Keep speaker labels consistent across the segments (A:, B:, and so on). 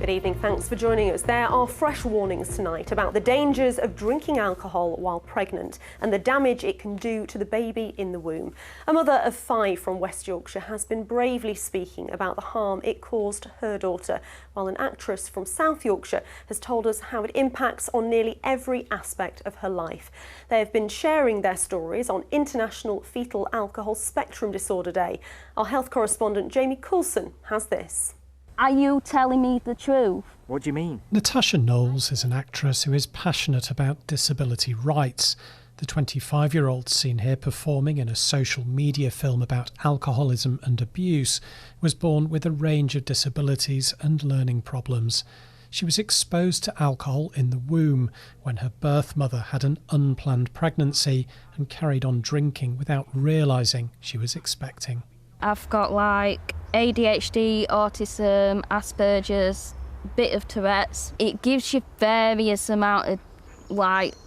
A: Good evening, thanks for joining us. There are fresh warnings tonight about the dangers of drinking alcohol while pregnant and the damage it can do to the baby in the womb. A mother of 5 from West Yorkshire has been bravely speaking about the harm it caused her daughter, while an actress from South Yorkshire has told us how it impacts on nearly every aspect of her life. They have been sharing their stories on International Fetal Alcohol Spectrum Disorder Day. Our health correspondent Jamie Coulson has this.
B: Are you telling me the truth?
C: What do you mean?
D: Natasha Knowles is an actress who is passionate about disability rights. The 25-year-old seen here performing in a social media film about alcoholism and abuse was born with a range of disabilities and learning problems. She was exposed to alcohol in the womb when her birth mother had an unplanned pregnancy and carried on drinking without realising she was expecting.
B: I've got ADHD, autism, Asperger's, bit of Tourette's. It gives you various amount of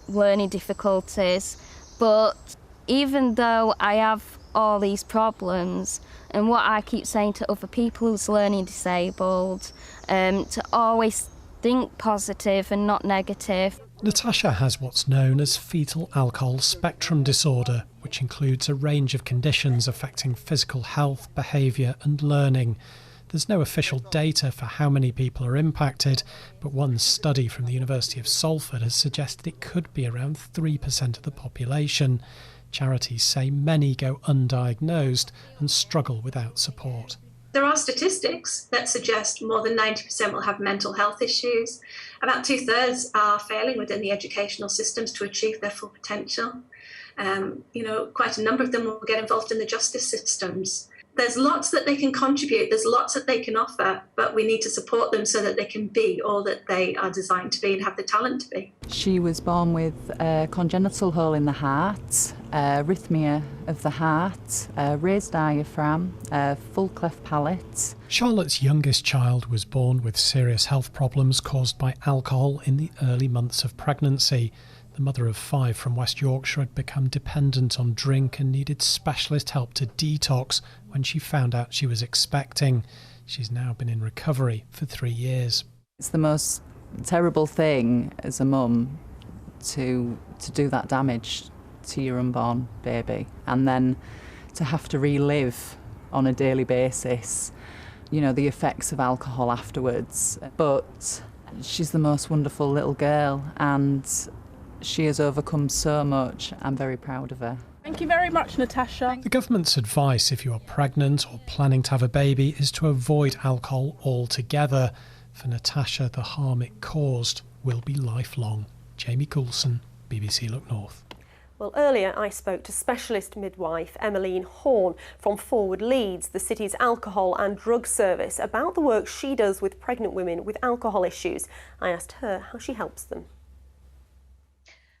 B: learning difficulties, but even though I have all these problems, and what I keep saying to other people who's learning disabled, to always think positive and not negative.
D: Natasha has what's known as fetal alcohol spectrum disorder, which includes a range of conditions affecting physical health, behaviour and learning. There's no official data for how many people are impacted, but one study from the University of Salford has suggested it could be around 3% of the population. Charities say many go undiagnosed and struggle without support.
E: There are statistics that suggest more than 90% will have mental health issues. About 2/3 are failing within the educational systems to achieve their full potential. Quite a number of them will get involved in the justice systems. There's lots that they can contribute, there's lots that they can offer, but we need to support them so that they can be all that they are designed to be and have the talent to be.
F: She was born with a congenital hole in the heart, arrhythmia of the heart, raised diaphragm, full cleft palate.
D: Charlotte's youngest child was born with serious health problems caused by alcohol in the early months of pregnancy. The mother of 5 from West Yorkshire had become dependent on drink and needed specialist help to detox when she found out she was expecting. She's now been in recovery for 3 years.
F: It's the most terrible thing as a mum to do that damage to your unborn baby, and then to have to relive on a daily basis, the effects of alcohol afterwards. But she's the most wonderful little girl, and she has overcome so much. I'm very proud of her.
G: Thank you very much, Natasha.
D: The government's advice if you are pregnant or planning to have a baby is to avoid alcohol altogether. For Natasha, the harm it caused will be lifelong. Jamie Coulson, BBC Look North.
A: Well, earlier I spoke to specialist midwife Emmeline Horn from Forward Leeds, the city's alcohol and drug service, about the work she does with pregnant women with alcohol issues. I asked her how she helps them.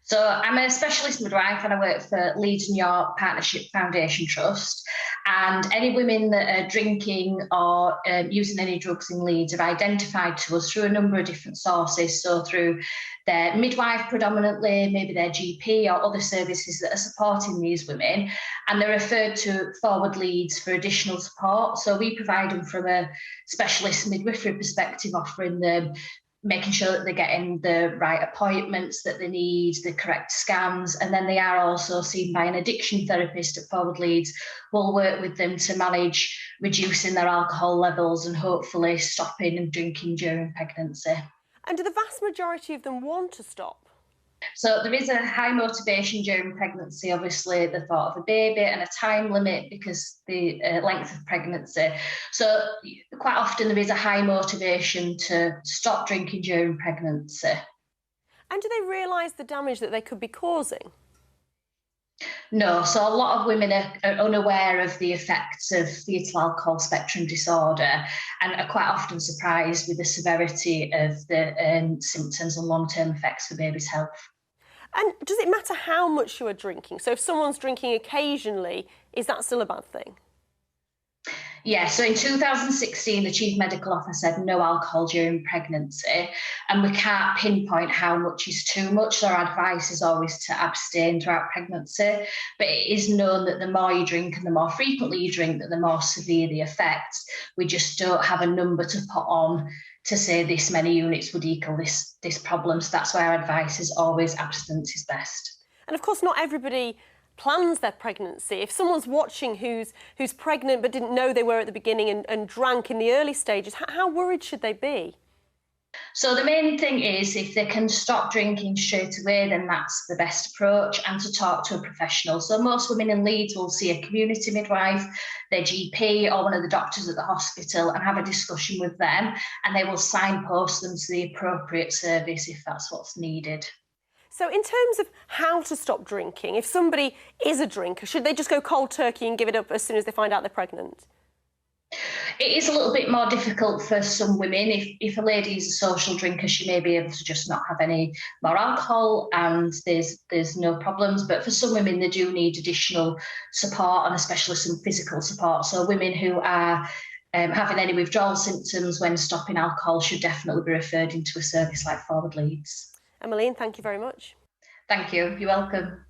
H: So I'm a specialist midwife and I work for Leeds and York Partnership Foundation Trust, and any women that are drinking or using any drugs in Leeds are identified to us through a number of different sources, so through their midwife predominantly, maybe their GP or other services that are supporting these women, and they're referred to Forward Leeds for additional support. So we provide them from a specialist midwifery perspective, offering them, making sure that they're getting the right appointments that they need, the correct scans, and then they are also seen by an addiction therapist at Forward Leeds who will work with them to manage reducing their alcohol levels and hopefully stopping and drinking during pregnancy.
A: And do the vast majority of them want to stop?
H: So there is a high motivation during pregnancy, obviously the thought of a baby, and a time limit because the length of pregnancy. So quite often there is a high motivation to stop drinking during pregnancy.
A: And do they realise the damage that they could be causing?
H: No, so a lot of women are unaware of the effects of fetal alcohol spectrum disorder and are quite often surprised with the severity of the symptoms and long-term effects for baby's health.
A: And does it matter how much you are drinking? So if someone's drinking occasionally, is that still a bad thing?
H: Yeah, so in 2016, the Chief Medical Officer said no alcohol during pregnancy, and we can't pinpoint how much is too much. So our advice is always to abstain throughout pregnancy, but it is known that the more you drink and the more frequently you drink, that the more severe the effects. We just don't have a number to put on to say this many units would equal this problem. So that's why our advice is always abstinence is best.
A: And of course, not everybody plans their pregnancy. If someone's watching who's pregnant but didn't know they were at the beginning and drank in the early stages, how worried should they be?
H: So the main thing is if they can stop drinking straight away, then that's the best approach, and to talk to a professional. So most women in Leeds will see a community midwife, their GP or one of the doctors at the hospital and have a discussion with them, and they will signpost them to the appropriate service if that's what's needed.
A: So in terms of how to stop drinking, if somebody is a drinker, should they just go cold turkey and give it up as soon as they find out they're pregnant?
H: It is a little bit more difficult for some women. If a lady is a social drinker, she may be able to just not have any more alcohol and there's no problems. But for some women, they do need additional support, and especially some physical support. So women who are having any withdrawal symptoms when stopping alcohol should definitely be referred into a service like Forward Leeds.
A: Emmeline, thank you very much.
H: Thank you. You're welcome.